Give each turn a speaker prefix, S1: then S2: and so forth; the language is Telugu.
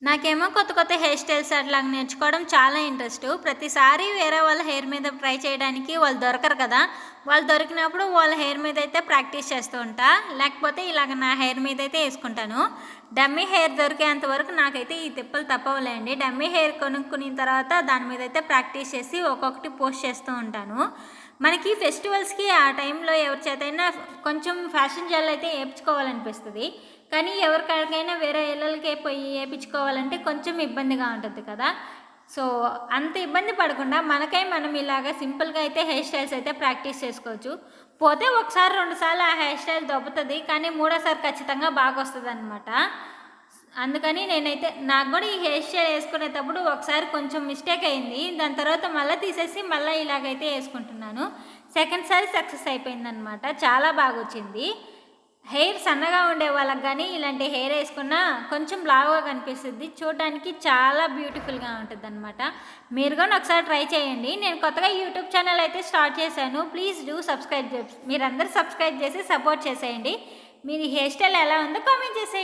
S1: నాకేమో కొత్త కొత్త హెయిర్ స్టైల్స్ అట్లాగా నేర్చుకోవడం చాలా ఇంట్రెస్ట్. ప్రతిసారి వేరే వాళ్ళ హెయిర్ మీద ట్రై చేయడానికి వాళ్ళు దొరకరు కదా! వాళ్ళు దొరికినప్పుడు వాళ్ళ హెయిర్ మీదయితే ప్రాక్టీస్ చేస్తూ ఉంటా. లేకపోతే ఇలాగ నా హెయిర్ మీదయితే యేసుకుంటాను. డమ్మీ హెయిర్ దొరికేంత వరకు నాకైతే ఈ తిప్పలు తప్పవులేండి. డమ్మీ హెయిర్ కొనుక్కున్న తర్వాత దాని మీదయితే ప్రాక్టీస్ చేసి ఒక్కొక్కటి పోస్ట్ చేస్తూ ఉంటాను. మనకి ఫెస్టివల్స్‌కి ఆ టైంలో ఎవరి చేతైనా కొంచెం ఫ్యాషన్ జెల్ అయితే ఏపించుకోవాలనిపిస్తది. కానీ ఎవరికైనా వేరే ఇళ్ళలకే పోయి ఏపించుకోవాలంటే కొంచెం ఇబ్బందిగా ఉంటుంది కదా! సో, అంత ఇబ్బంది పడకుండా మనకై మనం ఇలాగ సింపుల్‌గా అయితే హెయిర్ స్టైల్స్ అయితే ప్రాక్టీస్ చేసుకోవచ్చు. పోతే ఒకసారి, 2 సార్లు ఆ హెయిర్ స్టైల్ దొబ్బుతది. కానీ మూడోసారి ఖచ్చితంగా బాగొస్తదనమాట. అందుకని నేనైతే నాకు గూడా ఈ హెయిర్ స్టైల్ యేసుకునేటప్పుడు ఒకసారి కొంచెం మిస్టేక్ అయింది. దాని తర్వాత మళ్ళా తీసేసి మళ్ళా ఇలాగైతే యేసుకుంటున్నాను. సెకండ్ సారి సక్సెస్ అయిపోయిందనమాట. చాలా బాగొచ్చింది. హెయిర్ సన్నగా ఉండే వాళ్ళకి గానీ ఇలాంటి హెయిర్ యేసుకున్నా కొంచెం లావుగా కనిపిస్తది. చూడడానికి చాలా బ్యూటిఫుల్‌గా ఉంటదనమాట. మీరు గాని ఒకసారి ట్రై చేయండి. నేను కొత్తగా యూట్యూబ్ ఛానల్ అయితే స్టార్ట్ చేశాను. ప్లీజ్ డూ సబ్స్క్రైబ్ మీరందరూ సబ్స్క్రైబ్ చేసి సపోర్ట్ చేసేయండి. మీరు హెయిర్ స్టైల్ ఎలా ఉందో కామెంట్ చేసేయండి.